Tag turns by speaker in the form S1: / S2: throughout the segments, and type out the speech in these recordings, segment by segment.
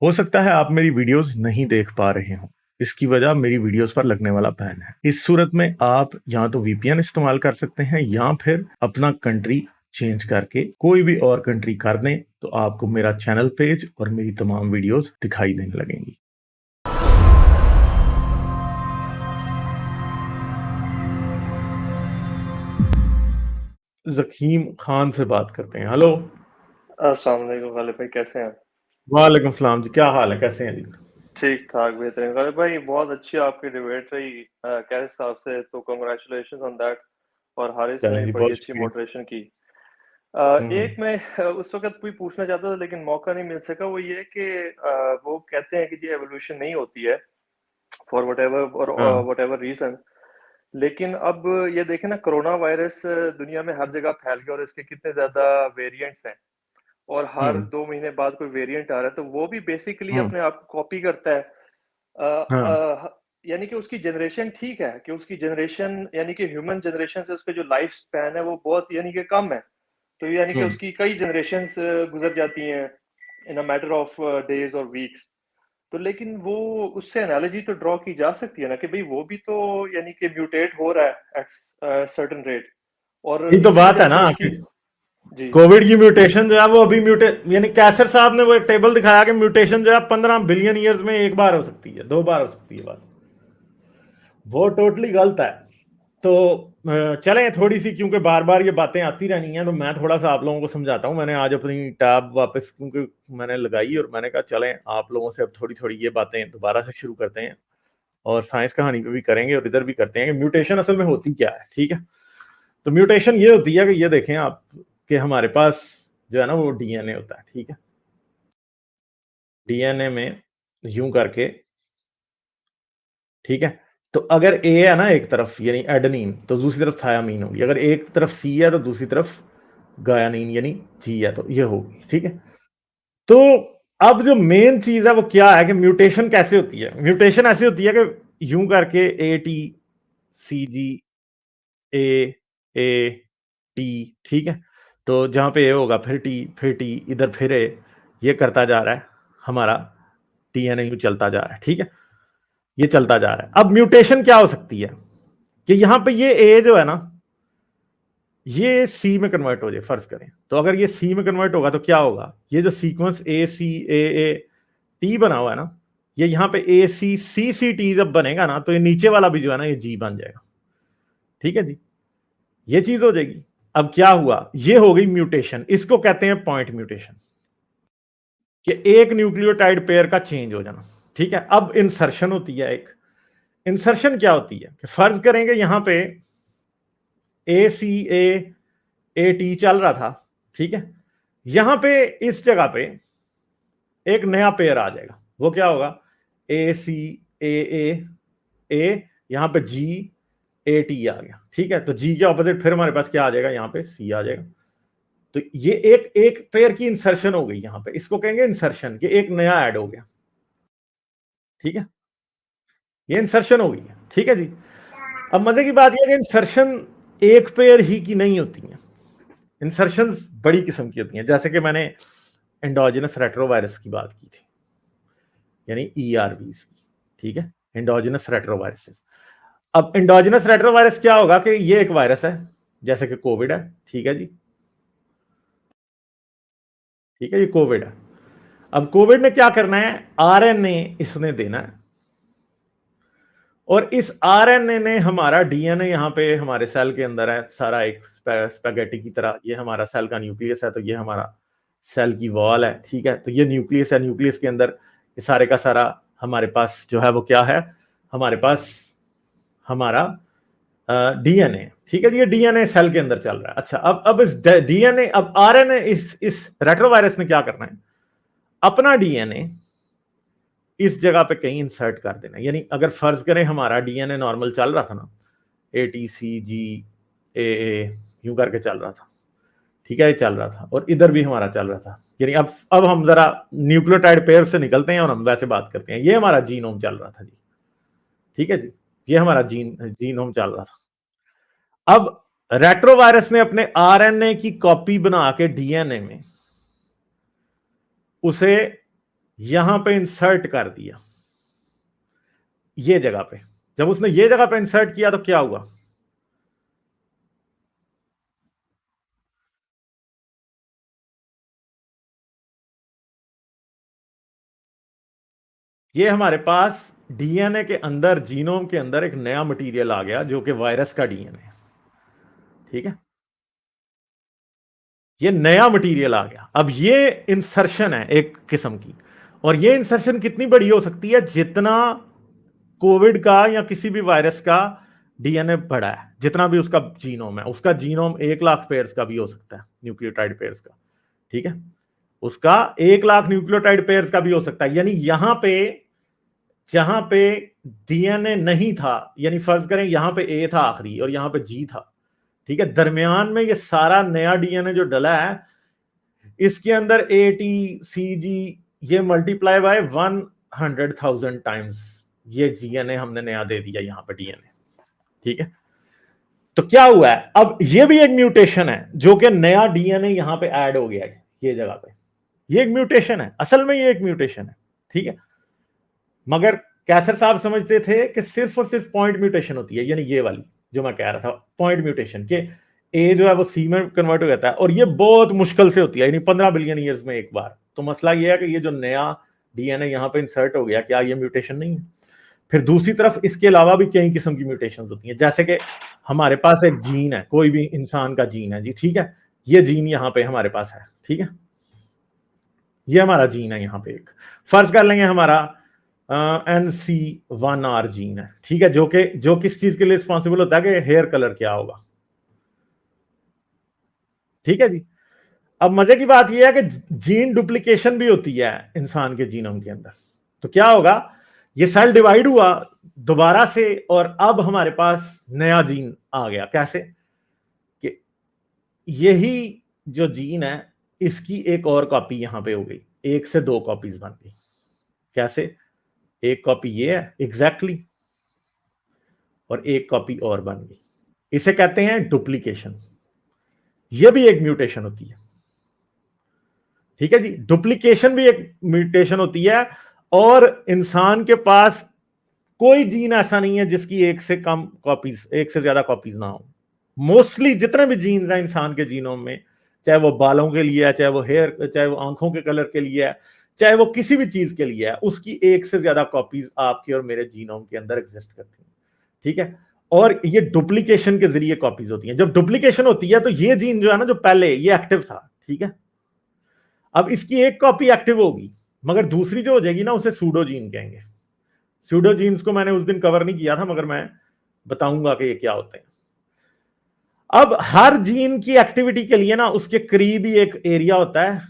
S1: हो सकता है आप मेरी वीडियोस नहीं देख पा रहे हो। इसकी वजह मेरी वीडियोस पर लगने वाला बैन है। इस सूरत में आप या तो वीपीएन इस्तेमाल कर सकते हैं या फिर अपना कंट्री चेंज करके कोई भी और कंट्री कर दें, तो आपको मेरा चैनल पेज और मेरी तमाम वीडियोस दिखाई देने लगेंगी। जकीम खान से बात करते हैं। हेलो।
S2: अस्सलाम वालेकुम गालिब भाई, कैसे हैं?
S1: वालेकुम सलाम जी, क्या हाल है, कैसे हैं जी?
S2: ठीक ठाक, बेहतरीन। गालिब भाई, बहुत अच्छी आपकी डिबेट रही कैस साहब से, तो कांग्रेचुलेशन ऑन दैट। और हारिस ने
S1: चलें जी,
S2: बड़ी
S1: बहुत
S2: अच्छी
S1: शुक्रिया।
S2: मॉडरेशन की।
S1: हम्म।
S2: एक मैं उस वक्त भी पूछना चाहता था लेकिन मौका नहीं मिल सका, वो ये कि वो कहते हैं कि जी एवोल्यूशन नहीं होती है फॉर वट और
S1: हाँ।
S2: Whatever reason. लेकिन अब ये देखें ना, कोरोना वायरस दुनिया में हर जगह फैल गया और इसके कितने ज्यादा वेरिएंट्स हैं। और हर
S1: हम्म।
S2: 2 महीने बाद कोई वेरिएंट आ रहा है, तो वो भी बेसिकली
S1: हम्म।
S2: अपने आप को कॉपी करता है। अ
S1: हाँ।
S2: यानी कि उसकी जनरेशन ठीक है, कि उसकी जनरेशन यानी कि ह्यूमन जनरेशन से उसका जो लाइफ स्पैन है वो बहुत यानी कि कम है। तो यानी कि
S1: हम्म।
S2: उसकी कई जनरेशंस गुजर जाती हैं इन अ मैटर ऑफ डेज और वीक्स। तो लेकिन वो उससे एनालॉजी तो ड्रॉ की जा सकती है ना, कि भाई वो भी तो यानी कि म्यूटेट हो रहा है एट सर्टेन रेट, और
S1: यही तो
S2: इसी
S1: बात
S2: वजह
S1: है
S2: से
S1: ना
S2: उसकी।
S1: कि
S2: जी।
S1: कोविड की म्यूटेशन जो है वो अभी यानी कैसर साहब ने वो एक टेबल दिखाया कि म्यूटेशन जो है 15 बिलियन ईयर्स में एक बार हो सकती है, 2 बार हो सकती है बस। वो टोटली गलत है। तो चलें थोड़ी सी, क्योंकि बार बार ये बातें आती रहनी हैं, तो मैं थोड़ा सा आप लोगों को समझाता हूँ। मैंने आज अपनी टैब वापस क्योंकि मैंने लगाई और मैंने कहा चलें आप लोगों से अब थोड़ी थोड़ी ये बातें दोबारा से शुरू करते हैं, और साइंस कहानी पे भी करेंगे और इधर भी करते हैं कि म्यूटेशन असल में होती क्या है। ठीक है। तो म्यूटेशन ये होती है कि ये देखें आप कि हमारे पास जो है ना वो डीएनए होता है। ठीक है। डीएनए में यूं करके, ठीक है, तो अगर ए है ना एक तरफ यानी एडेनिन, तो दूसरी तरफ थायामीन होगी। अगर एक तरफ सी है तो दूसरी तरफ गायानीन यानी जी है, तो ये होगी। ठीक है। तो अब जो मेन चीज है वो क्या है कि म्यूटेशन कैसे होती है। म्यूटेशन ऐसे होती है कि यूं करके A T C ji A A T, ठीक है, तो जहां पे ए होगा फिर टी, इधर फिर ए, ये करता जा रहा है हमारा डीएनए, यूं चलता जा रहा है। ठीक है। ये चलता जा रहा है। अब म्यूटेशन क्या हो सकती है कि यहां पे ये ए जो है ना ये सी में कन्वर्ट हो जाए, फर्ज करें। तो अगर ये सी में कन्वर्ट होगा तो क्या होगा, ये जो sequence A C A T बना हुआ है ना, ये यहां पे ए सी सी सी टी जब बनेगा ना, तो ये नीचे वाला भी जो है ना ये जी बन जाएगा। ठीक है जी। ये चीज हो जाएगी। अब क्या हुआ, ये हो गई म्यूटेशन। इसको कहते हैं पॉइंट म्यूटेशन, कि एक न्यूक्लियोटाइड पेयर का चेंज हो जाना। ठीक है। अब इंसर्शन होती है एक। इंसर्शन क्या होती है कि फर्ज करेंगे यहां पे ए सी ए टी चल रहा था। ठीक है। यहां पे इस जगह पे एक नया पेयर आ जाएगा। वो क्या होगा, ए सी ए ए ए, यहां पे जी ए टी आ गया। ठीक है। तो जी के ऑपोजिट फिर हमारे पास क्या आ जाएगा, यहां पे सी आ जाएगा। तो ये एक एक पेयर की इंसर्शन हो गई यहां पे, इसको कहेंगे इंसर्शन, कि एक नया ऐड हो गया। ठीक है। ये इंसर्शन हो गई है। ठीक है जी। अब मजे की बात यह कि इंसर्शन एक पेयर ही की नहीं होती है। इंसर्शन बड़ी किस्म की होती हैं, जैसे कि मैंने एंडोजिनस रेट्रोवायरस की बात की थी, यानी ईआरवी की। ठीक है। Endogenous retroviruses. अब एंडोजिनस रेट्रोवायरस क्या होगा कि ये एक वायरस है जैसे कि कोविड है। ठीक है जी। ठीक है, ये कोविड है। अब कोविड ने क्या करना है, आरएनए इसने देना है, और इस आरएनए ने हमारा डीएनए यहां पे हमारे सेल के अंदर है सारा, एक स्पेगेटी की तरह। ये हमारा सेल का न्यूक्लियस है, तो ये हमारा सेल की वॉल है। ठीक है। तो ये न्यूक्लियस है, न्यूक्लियस के अंदर ये सारे का सारा हमारे पास जो है वो क्या है, हमारे पास हमारा डीएनए। ठीक है जी। ये डीएनए सेल के अंदर चल रहा है। अच्छा, अब इस डीएनए, अब आरएनए, इस रेट्रोवायरस ने क्या करना है, अपना डीएनए इस जगह पे कहीं इंसर्ट कर देना। यानी अगर फर्ज करें हमारा डीएनए नॉर्मल चल रहा था ना, ए टी सी जी ए यूं करके चल रहा था। ठीक है, ये चल रहा था और इधर भी हमारा चल रहा था। यानी अब हम जरा न्यूक्लियोटाइड पेयर से निकलते हैं और हम वैसे बात करते हैं। ये हमारा जीनोम चल रहा था जी। ठीक है जी। ये हमारा जीनोम चल रहा था। अब रेट्रोवायरस ने अपने आरएनए की कॉपी बना के डीएनए में उसे यहां पे इंसर्ट कर दिया, ये जगह पे। जब उसने ये जगह पे इंसर्ट किया तो क्या हुआ, ये हमारे पास डीएनए के अंदर, जीनोम के अंदर एक नया मटेरियल आ गया जो कि वायरस का डीएनए। ठीक है, ये नया मटेरियल आ गया। अब ये इंसर्शन है एक किस्म की, और ये इंसर्शन कितनी बड़ी हो सकती है, जितना कोविड का या किसी भी वायरस का डीएनए बड़ा है, जितना भी उसका जीनोम है, उसका जीनोम 1 लाख पेयर्स का भी हो सकता है, न्यूक्लियोटाइड पेयर्स का। ठीक है, उसका 1 लाख न्यूक्लियोटाइड पेयर्स का भी हो सकता है। यानी यहां पे, जहां पे डीएनए नहीं था, यानी फर्ज करें यहां पे ए था आखिरी और यहां पे जी था, ठीक है, दरमियान में ये सारा नया डीएनए जो डला है, इसके अंदर ए टी सी जी ये मल्टीप्लाई बाय 100,000 टाइम्स ये डीएनए हमने नया दे दिया यहां पे डीएनए। ठीक है, तो क्या हुआ है, अब ये भी एक म्यूटेशन है जो कि नया डीएनए यहां पे ऐड हो गया है ये जगह पे। ये एक म्यूटेशन है, असल में ये एक म्यूटेशन है। ठीक है, मगर कैसर साहब समझते थे कि सिर्फ और सिर्फ पॉइंट म्यूटेशन होती है, यानी ये वाली जो मैं कह रहा था, पॉइंट म्यूटेशन के ए जो है वो सी में कन्वर्ट हो जाता है, और ये बहुत मुश्किल से होती है, यानी 15 बिलियन ईयर्स में एक बार। तो मसला ये है कि ये जो नया डीएनए यहां पे इंसर्ट हो गया, क्या ये म्यूटेशन नहीं है? फिर दूसरी तरफ इसके अलावा भी कई किस्म की म्यूटेशन होती हैं, जैसे कि हमारे पास एक जीन है, कोई भी इंसान का जीन है जी, ठीक है, ये जीन यहां पे हमारे पास है। ठीक है, ये हमारा जीन है, यहां पे एक फर्ज कर लेंगे हमारा NC1R जीन है। ठीक है, जो किस चीज के लिए रिस्पॉन्सिबल होता है कि हेयर कलर क्या होगा। ठीक है जी, अब मजे की बात यह है कि जीन डुप्लीकेशन भी होती है इंसान के जीनोम के अंदर। तो क्या होगा, ये सेल डिवाइड हुआ दोबारा से, और अब हमारे पास नया जीन आ गया। कैसे कि यही जो जीन है इसकी एक और कॉपी यहां पे हो गई, 1 से 2 कॉपीज बन गई। कैसे, एक कॉपी ये है एग्जैक्टली और एक कॉपी और बन गई, इसे कहते हैं डुप्लीकेशन। ये भी एक म्यूटेशन होती है। ठीक है जी, डुप्लीकेशन भी एक म्यूटेशन होती है, और इंसान के पास कोई जीन ऐसा नहीं है जिसकी 1 से कम कॉपीज, 1 से ज्यादा कॉपीज ना हो। मोस्टली जितने भी जीन्स हैं इंसान के जीनोम में, चाहे वो बालों के लिए है, चाहे वो हेयर, चाहे वो आंखों के कलर के लिए है, चाहे वो किसी भी चीज के लिए है, उसकी 1 से ज्यादा कॉपीज आपके और मेरे जीनोम के अंदर एग्जिस्ट करती हैं। ठीक है, और ये डुप्लीकेशन के जरिए कॉपीज होती हैं। जब डुप्लीकेशन होती है तो ये जीन जो है ना, जो पहले ये एक्टिव था, ठीक है, अब इसकी एक कॉपी एक्टिव होगी, मगर दूसरी जो हो जाएगी ना, उसे सूडो जीन कहेंगे। सूडो जीन्स को मैंने उस दिन कवर नहीं किया था, मगर मैं बताऊंगा कि ये क्या होते हैं। अब हर जीन की एक्टिविटी के लिए ना उसके करीब ही एक एरिया होता है,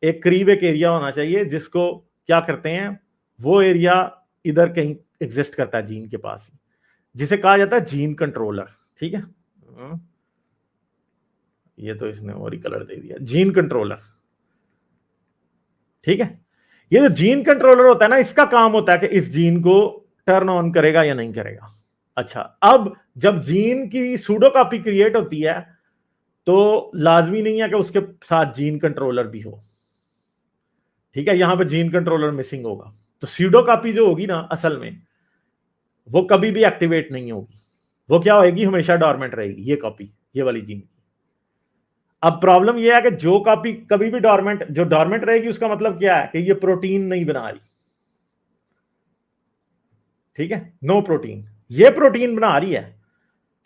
S1: एक करीब एक एरिया होना चाहिए जिसको क्या करते हैं, वो एरिया इधर कहीं एग्जिस्ट करता है जीन के पास ही, जिसे कहा जाता है जीन कंट्रोलर। ठीक है, ये तो इसने और ही कलर दे दिया, जीन कंट्रोलर। ठीक है, ये जो जीन कंट्रोलर होता है ना, इसका काम होता है कि इस जीन को टर्न ऑन करेगा या नहीं करेगा। अच्छा, अब जब जीन की सूडो कॉपी क्रिएट होती है तो लाजमी नहीं है कि उसके साथ जीन कंट्रोलर भी हो। ठीक है, यहां पे जीन कंट्रोलर मिसिंग होगा, तो सूडो कॉपी जो होगी ना, असल में वो कभी भी एक्टिवेट नहीं होगी, वो क्या होगी, हमेशा डॉर्मेंट रहेगी ये कॉपी, ये वाली जीन। अब प्रॉब्लम यह है कि जो कॉपी कभी भी डॉर्मेंट, जो डॉर्मेंट रहेगी, उसका मतलब क्या है कि ये प्रोटीन नहीं बना रही। ठीक है, नो प्रोटीन, ये प्रोटीन बना रही है।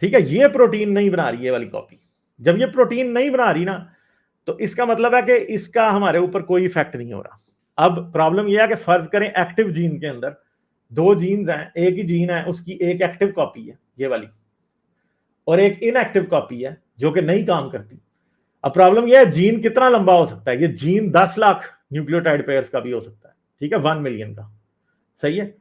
S1: ठीक है, ये प्रोटीन नहीं बना रही है वाली कॉपी। जब ये प्रोटीन नहीं बना रही ना, तो इसका मतलब है कि इसका हमारे ऊपर कोई इफेक्ट नहीं हो रहा। अब प्रॉब्लम यह है कि फर्ज करें एक्टिव जीन के अंदर 2 जीन्स हैं, एक ही जीन है, उसकी एक एक्टिव कॉपी है ये वाली, और एक इनएक्टिव कॉपी है जो कि नहीं काम करती। अब प्रॉब्लम यह है, जीन कितना लंबा हो सकता है, ये जीन 10 लाख न्यूक्लियोटाइड पेयर्स का भी हो सकता है। ठीक है, 1 मिलियन का, सही है।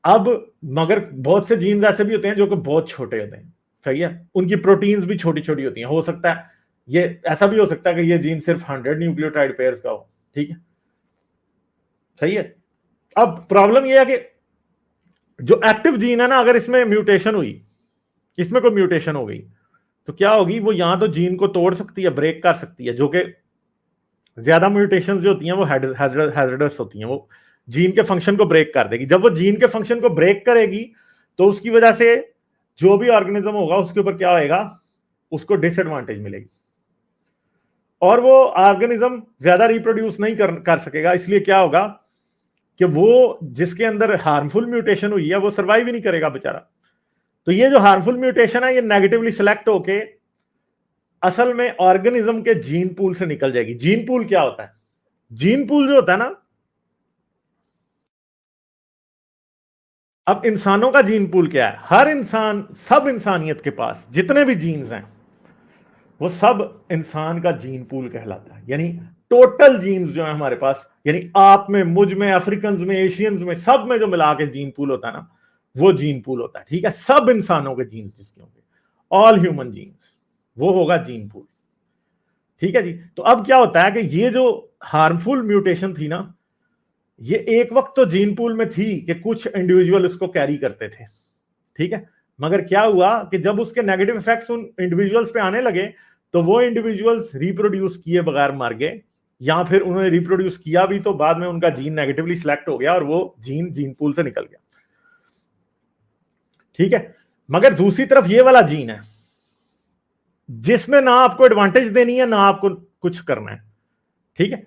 S1: अब मगर बहुत से जीन्स ऐसे भी होते हैं जो कि बहुत छोटे होते हैं, सही है, उनकी प्रोटीन्स भी छोटी छोटी होती हैं। हो सकता है ये ऐसा भी हो सकता है कि ये जीन सिर्फ 100 न्यूक्लियोटाइड पेयर्स का हो। ठीक है, सही है। अब प्रॉब्लम ये है कि जो एक्टिव जीन है ना, अगर इसमें म्यूटेशन हुई, इसमें कोई म्यूटेशन हो गई, तो क्या होगी, वो यहां तो जीन को तोड़ सकती है, ब्रेक कर सकती है, जो कि ज्यादा म्यूटेशंस जो होती हैं वो हैजर्डस होती हैं, वो जीन के फंक्शन को ब्रेक कर देगी। जब वो जीन के फंक्शन को ब्रेक करेगी तो उसकी वजह से जो भी ऑर्गेनिज्म होगा उसके ऊपर क्या होएगा, उसको डिसएडवांटेज मिलेगी और वो ऑर्गेनिज्म ज्यादा रिप्रोड्यूस नहीं कर सकेगा। इसलिए क्या होगा कि वो जिसके अंदर हार्मफुल म्यूटेशन हुई है वो सर्वाइव ही नहीं करेगा बेचारा। तो ये जो हार्मफुल म्यूटेशन है ये नेगेटिवली सिलेक्ट होके असल में ऑर्गेनिज्म के जीन पूल से निकल जाएगी। जीन पूल क्या होता है? जीन पूल जो होता है ना, अब इंसानों का जीन पूल क्या है? हर इंसान, सब इंसानियत के पास जितने भी जीन्स हैं वो सब इंसान का जीन पूल कहलाता है। यानी टोटल जीन्स जो है हमारे पास, यानी आप में, मुझ में, अफ्रीकन में, एशियंस में, सब में जो मिला के जीन पूल होता है ना, वो जीन पूल होता है। ठीक है, सब इंसानों के जीन्स जिसके होंगे, ऑल ह्यूमन जीन्स, वो होगा जीन पूल। ठीक है जी। तो अब क्या होता है कि ये जो हार्मफुल म्यूटेशन थी ना, ये एक वक्त तो जीन पूल में थी कि कुछ इंडिविजुअल इसको कैरी करते थे। ठीक है, मगर क्या हुआ कि जब उसके नेगेटिव इफेक्ट्स उन इंडिविजुअल्स पे आने लगे तो वो इंडिविजुअल्स रिप्रोड्यूस किए बगैर मर गए, या फिर उन्होंने रिप्रोड्यूस किया भी तो बाद में उनका जीन नेगेटिवली सिलेक्ट हो गया और वो जीन पूल से निकल गया। ठीक है, मगर दूसरी तरफ ये वाला जीन है जिसने ना आपको एडवांटेज देनी है ना आपको कुछ करना है। ठीक है,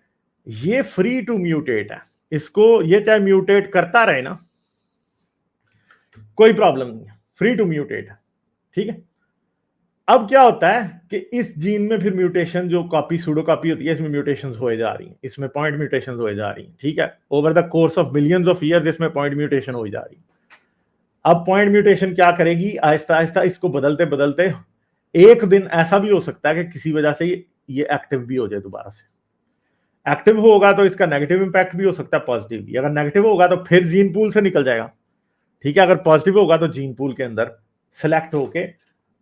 S1: ये फ्री टू म्यूटेट है, इसको ये चाहे म्यूटेट करता रहे ना, कोई प्रॉब्लम नहीं है, फ्री टू म्यूटेट है। ठीक है, अब क्या होता है कि इस जीन में फिर म्यूटेशन, जो कॉपी सूडो कॉपी होती है, इसमें म्यूटेशंस हो जा रही हैं, इसमें पॉइंट म्यूटेशंस हो जा रही हैं। ठीक है, over the course of millions of years इसमें पॉइंट म्यूटेशन हो जा रही है। अब पॉइंट म्यूटेशन क्या करेगी, आहिस्ता आहिस्ता इसको बदलते बदलते एक दिन ऐसा भी हो सकता है कि किसी वजह से ये एक्टिव भी हो जाए दोबारा से। एक्टिव होगा तो इसका नेगेटिव इंपैक्ट भी हो सकता है, पॉजिटिव भी। अगर नेगेटिव होगा तो फिर जीन पूल से निकल जाएगा। ठीक है, अगर पॉजिटिव होगा तो जीन पूल के अंदर सेलेक्ट होके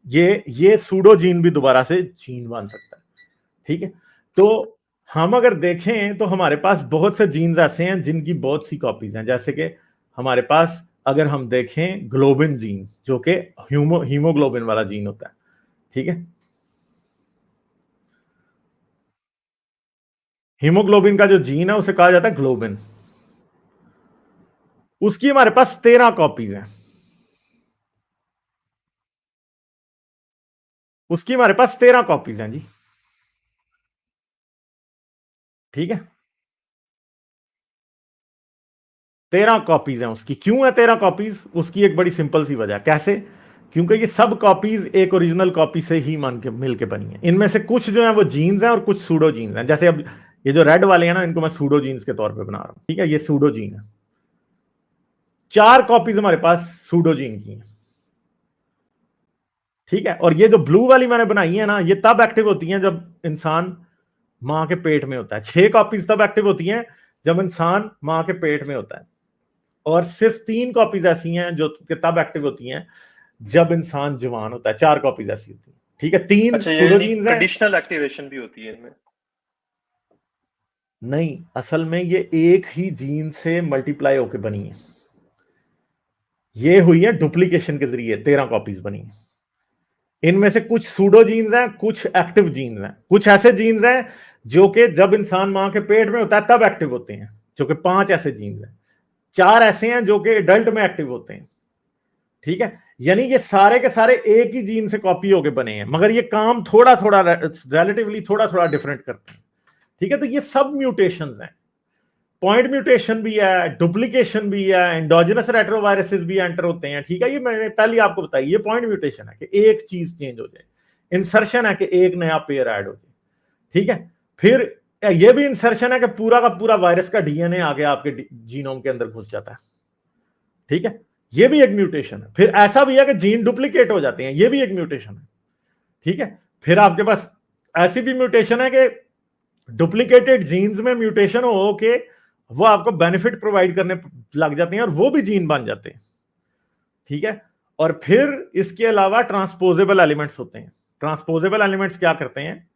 S1: ये सूडो जीन भी दोबारा से जीन बन सकता है। ठीक है, तो हम अगर देखें तो हमारे पास बहुत से जीन्स ऐसे हैं जिनकी बहुत सी कॉपीज हैं। जैसे कि हमारे पास अगर हम देखें ग्लोबिन जीन, जो कि हीमोग्लोबिन वाला जीन होता है। ठीक है, हीमोग्लोबिन का जो जीन है उसे कहा जाता है ग्लोबिन। उसकी हमारे पास 13 कॉपीज हैं। उसकी हमारे पास 13 कॉपीज हैं जी। ठीक है, 13 कॉपीज हैं उसकी। क्यों है 13 कॉपीज? उसकी एक बड़ी सिंपल सी वजह। कैसे? क्योंकि ये सब कॉपीज एक ओरिजिनल कॉपी से ही मान के मिलके बनी है। इनमें से कुछ जो है वो जीन्स हैं और कुछ सूडो जीन्स हैं। जैसे अब ये जो रेड वाले हैं ना, इनको मैं सूडो जीन्स के तौर पे बना रहा हूं। ठीक है, ये सूडो जीन है। 4 कॉपीज हमारे पास सूडो जीन की हैं। ठीक है, और ये जो ब्लू वाली मैंने बनाई है ना, ये तब एक्टिव होती हैं जब इंसान मां के पेट में होता है। 6 कॉपीज तब एक्टिव होती हैं जब इंसान मां के पेट में होता है, और सिर्फ 3 कॉपीज ऐसी हैं जो तब एक्टिव होती हैं जब इंसान जवान होता है। 4 कॉपीज ऐसी होती हैं। ठीक है, 3
S2: अच्छा,
S1: सूडोजीन्स हैं।
S2: कंडीशनल एक्टिवेशन भी होती है इनमें?
S1: नहीं, असल में ये एक ही जीन से मल्टीप्लाई होकर बनी है। ये हुई है डुप्लीकेशन के जरिए 13 कॉपीज बनी है। इनमें से कुछ सूडो जीन्स हैं, कुछ एक्टिव जीन्स हैं। कुछ ऐसे जीन्स हैं जो कि जब इंसान मां के पेट में होता है तब एक्टिव होते हैं, जो कि 5 ऐसे जीन्स हैं। 4 ऐसे हैं जो कि एडल्ट में एक्टिव होते हैं। ठीक है, यानी ये सारे के सारे एक ही जीन से कॉपी होके बने हैं, मगर ये काम थोड़ा थोड़ा, रिलेटिवली थोड़ा थोड़ा डिफरेंट करते हैं। ठीक है, तो ये सब म्यूटेशंस हैं। पॉइंट म्यूटेशन भी है, डुप्लीकेशन भी है, एंडोजेनस रेट्रोवायरसेस भी एंटर होते हैं। ठीक है, ये मैंने पहले आपको बताई, ये पॉइंट म्यूटेशन है कि एक चीज चेंज हो जाए। इंसर्शन है कि एक नया पेयर ऐड हो जाए। ठीक है, फिर ये भी इंसर्शन है कि पूरा का पूरा वायरस का डीएनए आगे आपके जीनोम के अंदर घुस जाता है। ठीक है, ये भी एक म्यूटेशन है। फिर ऐसा भी है कि जीन डुप्लीकेट हो जाते हैं, ये भी एक म्यूटेशन है। ठीक है, फिर आपके पास ऐसी भी म्यूटेशन है कि डुप्लीकेटेड जीन्स में म्यूटेशन हो के वो आपको बेनिफिट प्रोवाइड करने लग जाते हैं और वो भी जीन बन जाते हैं। ठीक है, और फिर इसके अलावा ट्रांसपोजेबल एलिमेंट्स होते हैं। ट्रांसपोजेबल एलिमेंट्स क्या करते हैं?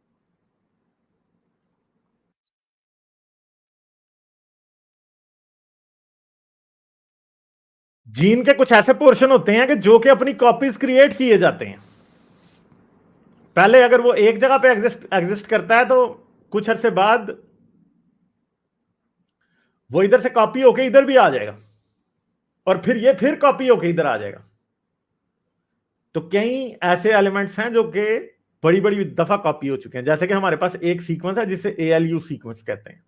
S1: जीन के कुछ ऐसे पोर्शन होते हैं कि जो कि अपनी कॉपीज क्रिएट किए जाते हैं। पहले अगर वो एक जगह पे एग्जिस्ट करता है तो कुछ अरसे बाद वो इधर से कॉपी होके इधर भी आ जाएगा, और फिर ये फिर कॉपी होके इधर आ जाएगा। तो कई ऐसे एलिमेंट्स हैं जो कि बड़ी बड़ी दफा कॉपी हो चुके हैं। जैसे कि हमारे पास एक सीक्वेंस है जिसे ALU सीक्वेंस कहते हैं,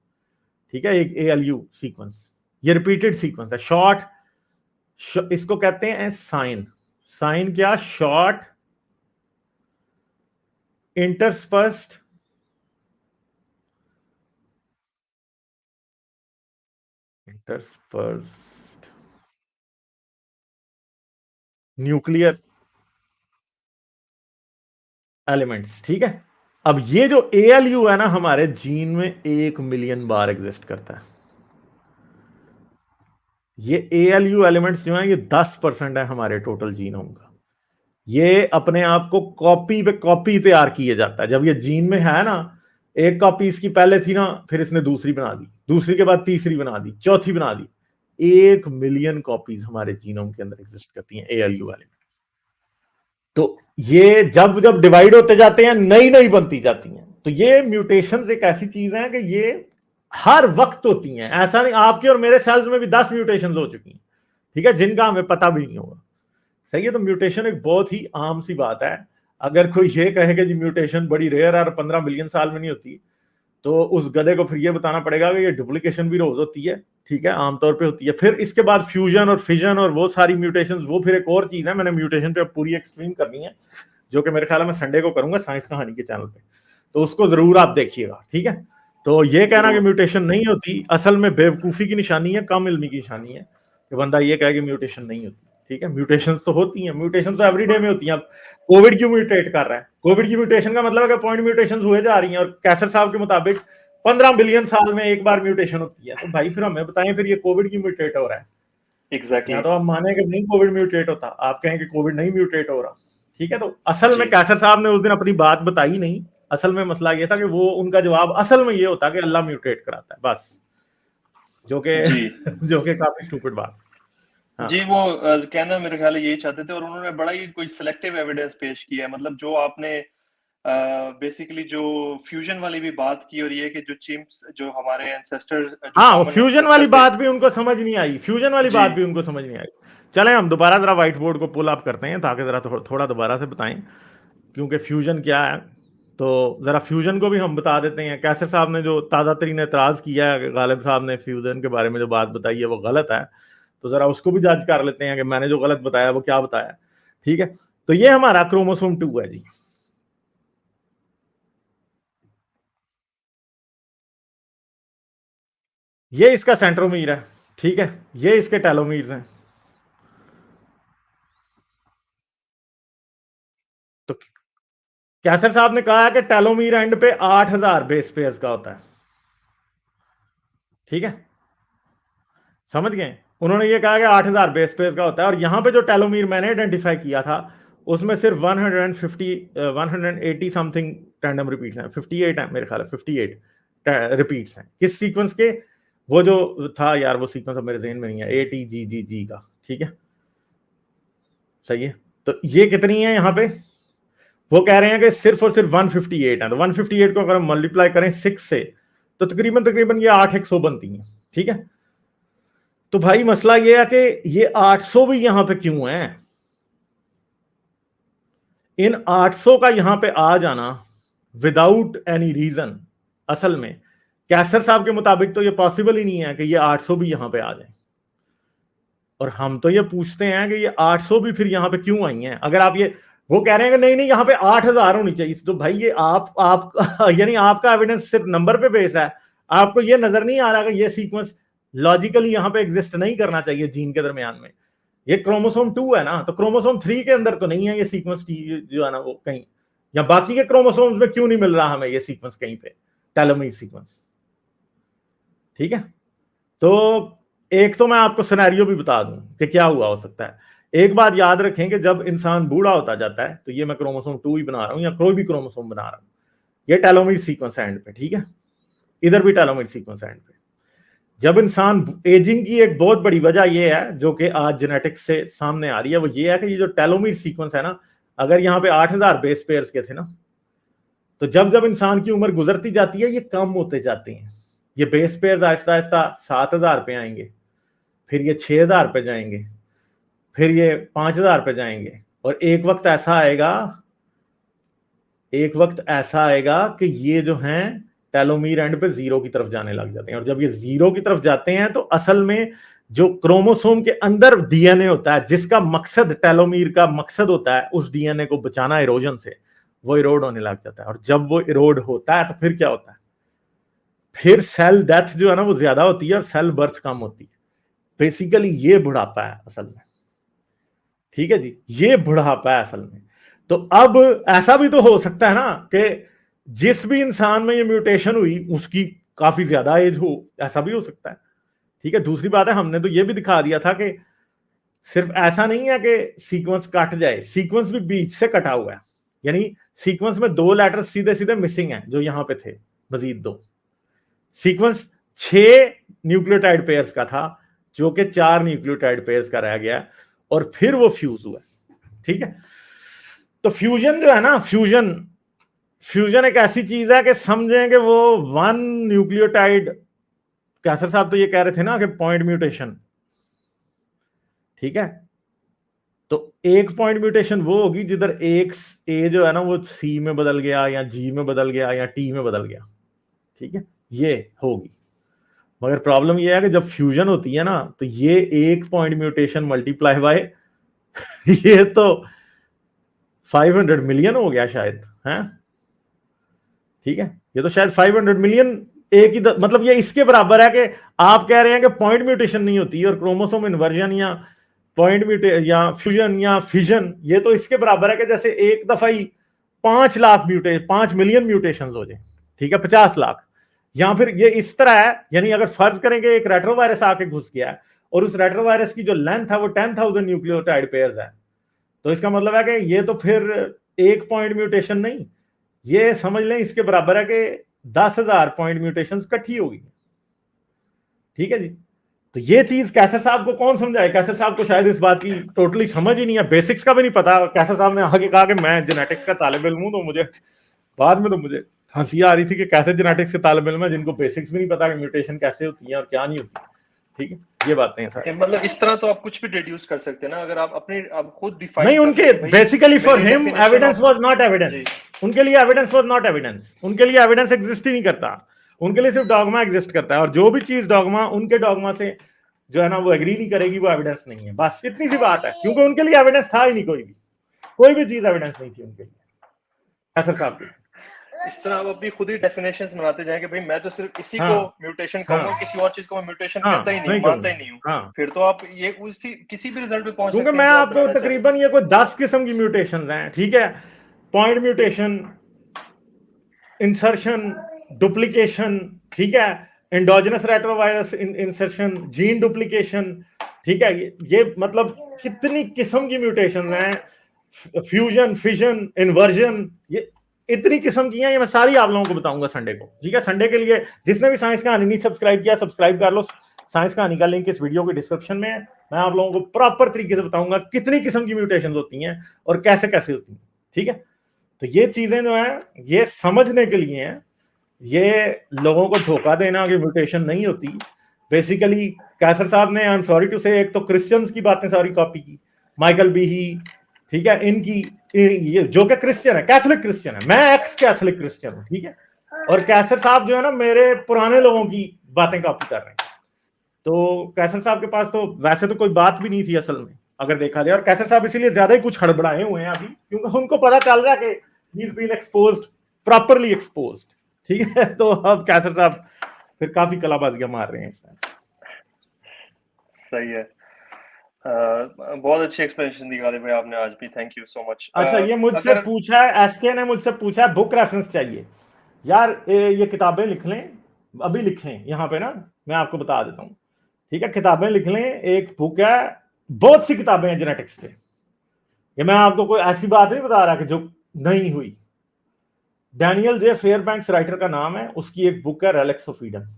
S1: ठीक है, एक ALU सीक्वेंस, ये रिपीटेड सीक्वेंस है। शॉर्ट इसको कहते हैं साइन। साइन क्या? शॉर्ट इंटरस्पर्स्ड न्यूक्लियर एलिमेंट्स, ठीक है। अब ये जो ALU है ना, हमारे जीन में 1 मिलियन बार एग्जिस्ट करता है। ये ALU एलिमेंट्स जो हैं ये 10% है हमारे टोटल जीनोम का। ये अपने आप को कॉपी पे कॉपी तैयार किए जाता है। जब ये जीन में है ना, एक कॉपी इसकी पहले थी ना, फिर इसने दूसरी बना दी, दूसरी के बाद तीसरी बना दी, चौथी बना दी। 1 मिलियन कॉपीज हमारे जीनोम के अंदर एग्जिस्ट करती हैं ALU एलिमेंट। तो ये जब जब डिवाइड होते जाते हैं, नई नई बनती जाती हैं। तो ये म्यूटेशंस एक ऐसी चीज है कि ये हर वक्त होती हैं। ऐसा नहीं, आपके और मेरे सेल्स में भी 10 म्यूटेशंस हो चुकी हैं, ठीक है, जिनका हमें पता भी नहीं होगा। सही है। तो म्यूटेशन एक बहुत ही आम सी बात है। अगर कोई ये कहे कि जी म्यूटेशन बड़ी रेयर है और 15 मिलियन साल में नहीं होती, तो उस गधे को फिर ये बताना पड़ेगा कि ये डुप्लीकेशन भी रोज होती है, ठीक है, आमतौर पे होती है। फिर इसके बाद फ्यूजन और फिजन और वो सारी म्यूटेशंस, वो फिर एक और चीज है। मैंने म्यूटेशन पे पूरी एक्सट्रीम करनी है, जो कि मेरे ख्याल में संडे को करूंगा साइंस कहानी के चैनल पे, तो उसको जरूर आप देखिएगा, ठीक है। तो ये कहना कि म्यूटेशन नहीं होती, असल में बेवकूफी की निशानी है, कम इल्मी की निशानी है कि बंदा ये कहे कि म्यूटेशन नहीं होती। ठीक है, म्यूटेशंस तो होती हैं, म्यूटेशंस तो एवरीडे में होती हैं। अब कोविड क्यों म्यूटेट कर रहा है? कोविड की म्यूटेशन का मतलब है कि पॉइंट म्यूटेशंस हुए जा रही हैं, और कैसर साहब के मुताबिक 15 बिलियन साल में एक बार म्यूटेशन होती है। तो भाई फिर हमें बताएं, फिर ये कोविड क्यों म्यूटेट हो रहा है?
S2: एग्जैक्टली।
S1: या तो आप माने कि नहीं कोविड म्यूटेट होता, आप कहें कि कोविड नहीं म्यूटेट हो रहा, ठीक है। तो असल में कैसर साहब ने उस दिन अपनी बात बताई नहीं। असल में मसला ये था कि वो, उनका जवाब असल में ये होता कि अल्लाह म्यूटेट कराता है, बस, जो कि काफी स्टूपिड बात।
S2: हाँ। जी, वो कहना मेरे ख्याल यही चाहते थे, और उन्होंने बड़ा ही कोई सिलेक्टिव एविडेंस पेश किया है। मतलब जो आपने बेसिकली जो फ्यूजन वाली भी बात की, और ये कि जो चिम्प्स, जो हमारे एंसेस्टर्स,
S1: हाँ, फ्यूजन वाली बात भी उनको समझ नहीं आई, फ्यूजन वाली बात भी उनको समझ नहीं आई। चलें हम दोबारा जरा व्हाइट बोर्ड को पुल अप करते हैं, ताकि जरा थोड़ा दोबारा से बताएं, क्योंकि फ्यूजन क्या है। तो जरा फ्यूजन को भी हम बता देते हैं। कैसर साहब ने जो ताज़ा तरीन एतराज़ किया है, गालिब साहब ने फ्यूजन के बारे में जो बात बताई है वो गलत है, तो जरा उसको भी जज कर लेते हैं कि मैंने जो गलत बताया वो क्या बताया। ठीक है, तो ये हमारा क्रोमोसोम 2 है जी। ये इसका सेंट्रोमीर है, ठीक है, ये इसके टेलोमीर्स हैं। तो कैसर साहब ने कहा है कि टेलोमीर एंड पे 8000 बेस पेयर्स का होता है, ठीक है, समझ गए। उन्होंने ये कहा कि 8000 बेस पेयर्स का होता है, और यहां पे जो टेलोमीर मैंने आइडेंटिफाई किया था उसमें सिर्फ 180 समथिंग टैंडम रिपीट्स हैं, 58 है मेरे ख्याल है, 58 रिपीट्स हैं। किस सीक्वेंस के? वो जो था यार, वो सीक्वेंस अब मेरे ज़हन में नहीं है, ATGGG का, ठीक है, सही है। तो ये कितनी है यहाँ पे? वो कह रहे हैं कि सिर्फ और सिर्फ 158 है। तो 158 को अगर हम मल्टीप्लाई करें 6 से, तो तकरीबन तकरीबन ये 8 बनती है, ठीक है। तो भाई मसला ये है कि ये 800 भी यहां पे क्यों है? इन 800 का यहां पे आ जाना विदाउट एनी रीजन, असल में कैसर साहब के मुताबिक तो ये पॉसिबल ही नहीं है कि ये 800 भी यहां पे आ जाए। और हम तो ये पूछते हैं कि ये 800 भी फिर यहां पे क्यों आई हैं? अगर आप ये, वो कह रहे हैं कि नहीं नहीं, यहां पे 8000 होनी चाहिए। तो भाई ये आप यानी आपका एविडेंस सिर्फ नंबर पे बेस है। आपको ये नजर नहीं आ रहा कि ये सीक्वेंस लॉजिकली यहां पे एग्जिस्ट नहीं करना चाहिए जीन के दरमियान में। ये क्रोमोसोम 2 है ना, तो क्रोमोसोम 3 के अंदर तो नहीं है ये सीक्वेंस जो है ना, वो कहीं, या बाकी के क्रोमोसोम्स में क्यों नहीं मिल रहा हमें ये सीक्वेंस कहीं पे, टेलोमीर सीक्वेंस, ठीक है। तो एक तो मैं आपको सिनेरियो भी बता दूं कि क्या हुआ हो सकता है। एक बात याद रखें कि जब इंसान बूढ़ा होता जाता है, तो ये मैं क्रोमोसोम 2 ही बना रहा हूं या कोई भी क्रोमोसोम बना रहा हूं, ये टेलोमीर सीक्वेंस एंड पे, ठीक है, इधर भी टेलोमीर सीक्वेंस एंड पे। जब इंसान एजिंग की एक बहुत बड़ी वजह यह है, जो कि आज जेनेटिक्स से सामने आ रही है, वो ये है कि ये जो टेलोमीर सीक्वेंस है ना, अगर यहाँ पे 8000 बेस पेयर्स के थे ना, तो जब जब इंसान की उम्र गुजरती जाती है ये कम होते जाते हैं। ये बेस पेयर्स आहिस्ता आहिस्ता 7,000 पे आएंगे, फिर ये 6,000 पे जाएंगे, फिर ये 5,000 पे जाएंगे, और एक वक्त ऐसा आएगा कि ये जो हैं टेलोमीर एंड पे जीरो की तरफ जाने लग जाते हैं। और जब ये जीरो की तरफ जाते हैं तो असल में जो क्रोमोसोम के अंदर डीएनए होता है, जिसका मकसद टेलोमीर का मकसद होता है उस डीएनए को बचाना इरोजन से, वो इरोड होने लग जाता है। और जब वो इरोड होता है तो फिर क्या होता है, फिर सेल डेथ जो है ना वो ज्यादा होती है और सेल बर्थ कम होती है। बेसिकली ये बुढ़ापा है असल में, ठीक है जी, ये बुढ़ापा है असल में। तो अब ऐसा भी तो हो सकता है ना कि जिस भी इंसान में ये म्यूटेशन हुई उसकी काफी ज्यादा एज हो, ऐसा भी हो सकता है, ठीक है। दूसरी बात है, हमने तो ये भी दिखा दिया था कि सिर्फ ऐसा नहीं है कि सीक्वेंस कट जाए, सीक्वेंस भी बीच से कटा हुआ है, यानी सीक्वेंस में 2 लेटर सीधे सीधे मिसिंग है जो यहां पे थे, मजीद 2। सीक्वेंस 6 न्यूक्लियोटाइड पेयर्स का था जो कि 4 न्यूक्लियोटाइड पेयर्स का रह गया, और फिर वो फ्यूज हुआ, ठीक है। तो फ्यूजन जो है ना, फ्यूजन एक ऐसी चीज है कि समझें कि वो 1 न्यूक्लियोटाइड, कैसर साहब तो ये कह रहे थे ना कि पॉइंट म्यूटेशन, ठीक है। तो एक पॉइंट म्यूटेशन वो होगी जिधर एक ए जो है ना वो सी में बदल गया या जी में बदल गया या टी में बदल गया, ठीक है, ये होगी। मगर प्रॉब्लम ये है कि जब फ्यूजन होती है ना तो ये एक पॉइंट म्यूटेशन मल्टीप्लाई बाय ये तो 500 मिलियन हो गया शायद, है, ठीक है। ये तो शायद 500 मिलियन एक ही मतलब ये इसके बराबर है कि आप कह रहे हैं कि पॉइंट म्यूटेशन नहीं होती और क्रोमोसोम इन्वर्जन या पॉइंट म्यूटे या फ्यूजन या फिजन, ये तो इसके बराबर है कि जैसे एक दफा ही 5 मिलियन म्यूटेशन हो जाए, ठीक है, 50 लाख। या फिर ये इस तरह है, यानी अगर फर्ज करेंगे एक रेट्रोवायरस आके घुस गया है और उस रेट्रोवायरस की जो लेंथ है वो 10,000 न्यूक्लियोटाइड पेयर्स है, तो इसका मतलब है कि ये तो फिर एक पॉइंट म्यूटेशन नहीं, ये समझ लें इसके बराबर है कि 10,000 पॉइंट म्यूटेशन इकट्ठी होगी, ठीक है जी। तो ये चीज कैसर साहब को कौन समझाए, कैसर साहब को शायद इस बात की टोटली समझ ही नहीं है, बेसिक्स का भी नहीं पता। कैसर साहब ने आगे कहा कि मैं जेनेटिक्स का तालिब इल्म हूं, तो मुझे बाद में तो मुझे हंसी आ रही थी कि कैसे जेनेटिक्स के तालिब इल्म है जिनको बेसिक्स भी नहीं पता कि म्यूटेशन कैसे होती है और क्या नहीं होती, ठीक है। ये बातें हैं सर,
S2: मतलब इस तरह तो आप कुछ भी डिड्यूस कर सकते हैं ना, अगर आप खुद डिफाइन
S1: नहीं। उनके basically for him evidence was not evidence, उनके लिए एविडेंस वाज नॉट एविडेंस, उनके लिए एविडेंस एग्जिस्ट ही नहीं करता, उनके लिए सिर्फ डॉगमा एग्जिस्ट करता है। और जो भी चीज डॉगमा उनके डॉगमा से जो है ना वो एग्री नहीं करेगी वो एविडेंस नहीं है, बस इतनी सी बात है। क्योंकि उनके लिए एविडेंस था ही नहीं, कोई भी चीज एविडेंस नहीं थी उनके लिए, कैसर साहब की।
S2: इस तरह आप अपनी खुद ही डेफिनेशंस बनाते जाएं कि भाई मैं तो सिर्फ इसी को म्यूटेशन कहूंगा, किसी और चीज को मैं म्यूटेशन कहता ही नहीं, मानता ही नहीं हूं। फिर तो आप ये उसी किसी भी रिजल्ट पे पहुंच सकते हैं।
S1: क्योंकि मैं आपको तकरीबन ये कोई 10 किस्म की म्यूटेशंस हैं, ठीक है, पॉइंट म्यूटेशन, इंसर्शन, डुप्लीकेशन, ठीक है, endogenous retrovirus insertion, gene duplication, ठीक है, ये मतलब कितनी किस्म की म्यूटेशन हैं, फ्यूजन, फिजन, इन्वर्जन, ये इतनी किस्म की हैं, ये मैं सारी आप लोगों को बताऊंगा संडे को, ठीक है। संडे के लिए जिसने भी साइंस कहानी नहीं सब्सक्राइब किया सब्सक्राइब कर लो, साइंस कहानी का लिंक इस वीडियो के डिस्क्रिप्शन में है। मैं आप लोगों को प्रॉपर तरीके से बताऊंगा कितनी किस्म की म्यूटेशन होती हैं और कैसे कैसे होती हैं, ठीक है। तो ये चीजें जो है ये समझने के लिए हैं, ये लोगों को धोखा देना कि म्यूटेशन नहीं होती। बेसिकली कैसर साहब ने, आई एम सॉरी टू से, एक तो क्रिश्चियंस की बातें सारी कॉपी की, माइकल बीही, ठीक है, इनकी, ये जो कि क्रिश्चियन है, कैथोलिक क्रिश्चियन है, मैं एक्स कैथोलिक क्रिश्चियन हूं, ठीक है, और कैसर साहब जो है ना मेरे पुराने लोगों की बातें कॉपी कर रहे हैं। तो कैसर साहब के पास तो वैसे तो कोई बात भी नहीं थी असल में अगर देखा जाए, और कैसर साहब इसीलिए ज्यादा ही कुछ हड़बड़ाए हुए हैं अभी, क्योंकि उनको पता चल रहा है कि he is been exposed, properly exposed, ठीक है। तो अब कैसर साहब फिर काफी कलाबाजियां मार रहे हैं इस टाइम।
S2: सही है, बहुत अच्छी एक्सप्लेनेशन दी गालिब भाई आपने आज भी, थैंक यू सो मच।
S1: अच्छा, ये मुझसे पूछा है, एसके ने मुझसे पूछा है बुक रेफरेंस चाहिए। यार ये किताबें लिख लें, अभी लिखें यहाँ पे ना, मैं आपको बता देता हूँ, ठीक है, किताबें लिख लें। एक बुक है, बहुत सी किताबें हैं जेनेटिक्स पे, ये मैं आपको कोई ऐसी बात नहीं बता रहा कि जो नहीं हुई। डैनियल जे फेयरबैंक्स राइटर का नाम है, उसकी एक बुक है रेलिक्स ऑफ ईडन,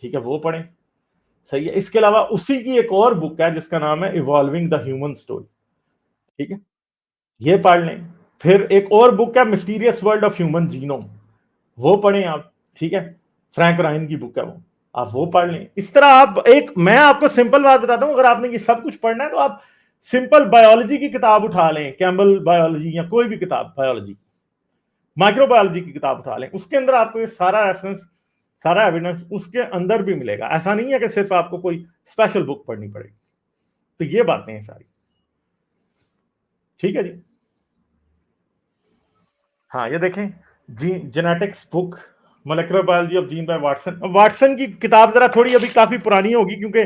S1: ठीक है, वो पढ़ें, सही है। इसके अलावा उसी की एक और बुक है जिसका नाम है इवॉल्विंग द ह्यूमन स्टोरी, ठीक है, ये पढ़ लें। फिर एक और बुक है mysterious world of human genome, वो पढ़ें आप, ठीक है, फ्रैंक रायन की बुक है वो, आप वो पढ़ लें। इस तरह आप मैं आपको सिंपल बात बताता हूं, अगर आपने ये सब कुछ पढ़ना है तो आप सिंपल बायोलॉजी की किताब उठा लें, कैम्बल बायोलॉजी या कोई भी किताब बायोलॉजी, माइक्रोबायोलॉजी की किताब उठा लें, उसके अंदर आपको ये सारा रेफरेंस, सारा एविडेंस उसके अंदर भी मिलेगा। ऐसा नहीं है कि सिर्फ आपको कोई स्पेशल बुक पढ़नी पड़ेगी। तो ये बातें हैं सारी, ठीक है जी। हाँ, ये देखें, genetics book, molecular biology of gene by Watson. Watson की किताब जरा थोड़ी अभी काफी पुरानी होगी, क्योंकि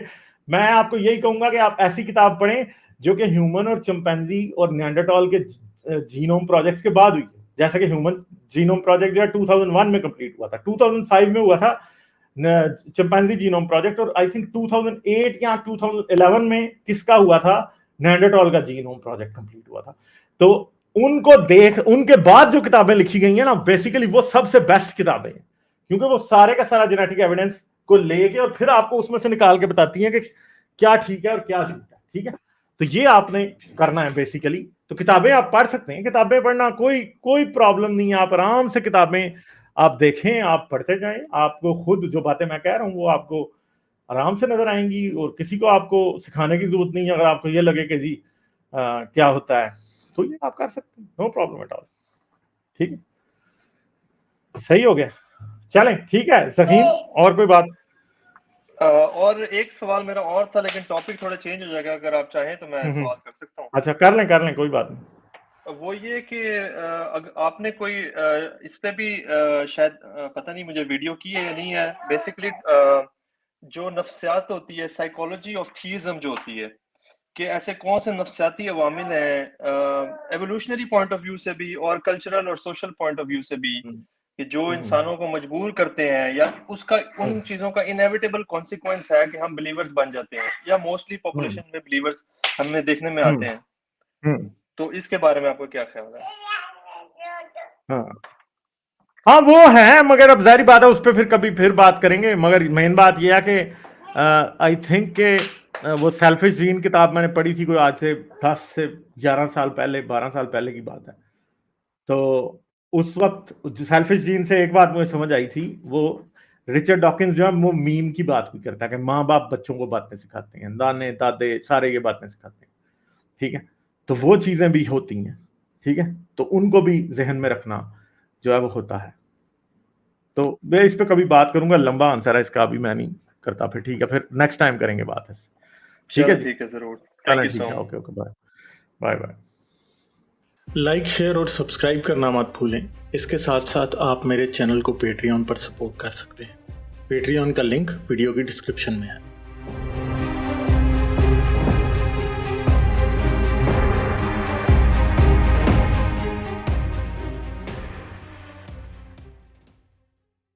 S1: मैं आपको यही कहूंगा कि आप ऐसी किताब पढ़ें जो कि ह्यूमन और चिंपैंजी और निएंडरटॉल के जीनोम प्रोजेक्ट्स के बाद हुई। जैसे कि ह्यूमन जीनोम प्रोजेक्ट जो है 2001 में कंप्लीट हुआ था, 2005 में हुआ था चिंपैंजी जीनोम प्रोजेक्ट, और आई थिंक 2008 या 2011 में किसका हुआ था, निएंडरटॉल का जीनोम प्रोजेक्ट कंप्लीट हुआ था। तो उनको देख, उनके बाद जो किताबें लिखी गई हैं ना, बेसिकली वो सबसे बेस्ट किताबें हैं, क्योंकि वो सारे का सारा जेनेटिक एविडेंस को लेके और फिर आपको उसमें से निकाल के बताती हैं कि क्या ठीक है और क्या झूठ है, ठीक है। तो ये आपने करना है बेसिकली। तो किताबें आप पढ़ सकते हैं, किताबें पढ़ना कोई प्रॉब्लम नहीं है। आप आराम से किताबें आप देखें, आप पढ़ते जाएं, आपको खुद जो बातें मैं कह रहा हूं वो आपको आराम से नजर आएंगी, और किसी को आपको सिखाने की जरूरत नहीं है। अगर आपको ये लगे कि जी क्या होता है, तो ये आप कर सकते हैं, नो प्रॉब्लम एट ऑल, ठीक है। सही हो गया, चलें, ठीक है ज़कीम, और कोई बात?
S2: और एक सवाल मेरा और था, लेकिन टॉपिक थोड़ा चेंज हो जाएगा, अगर आप चाहें तो मैं सवाल कर सकता हूँ।
S1: अच्छा, कर लें, कोई बात नहीं।
S2: वो ये कि आपने कोई इस पे भी शायद पता नहीं मुझे वीडियो की है या नहीं है, बेसिकली जो नफ्सियात होती है, साइकोलॉजी ऑफ थीइज्म जो होती है, कि ऐसे कौन से नफ्सियाती अवामिल हैं एवोल्यूशनरी पॉइंट ऑफ व्यू से भी और कल्चरल और सोशल पॉइंट ऑफ व्यू से भी, कि जो इंसानों को मजबूर करते हैं, या उसका उन चीजों का इनएविटेबल कॉन्सिक्वेंस है कि हम बिलीवर्स बन जाते हैं, या मोस्टली पॉपुलेशन में बिलीवर्स हमें देखने में आते हैं। तो इसके बारे में आपको क्या ख्याल है?
S1: हाँ, वो है, मगर अब जारी बात है, उस पर फिर कभी फिर बात करेंगे। मगर मेन बात यह है कि आई थिंक के वो सेल्फिश जीन किताब मैंने पढ़ी थी, कोई आज से 10 से 11 साल पहले, 12 साल पहले की बात है। तो उस वक्त सेल्फिश जीन से एक बात मुझे समझ आई थी, वो रिचर्ड डॉकिंस जो है वो मीम की बात भी करता है कि माँ बाप बच्चों को बातें सिखाते हैं, दाने दादे सारे ये बातें सिखाते हैं, ठीक है। तो वो चीजें भी होती हैं, ठीक है, तो उनको भी जहन में रखना जो है वो होता है। तो मैं इस पे कभी बात करूंगा, लंबा आंसर है इसका, अभी मैं नहीं करता, फिर ठीक है, फिर नेक्स्ट टाइम करेंगे बात है। ठीक है जी,
S2: ठीक है, जरूर।
S1: चलें, ठीक है, okay, bye bye bye.
S3: Like, share और सब्सक्राइब करना मत भूलें। इसके साथ साथ आप मेरे चैनल को पेट्रियन पर सपोर्ट कर सकते हैं। पेट्रियन का लिंक वीडियो की डिस्क्रिप्शन में है।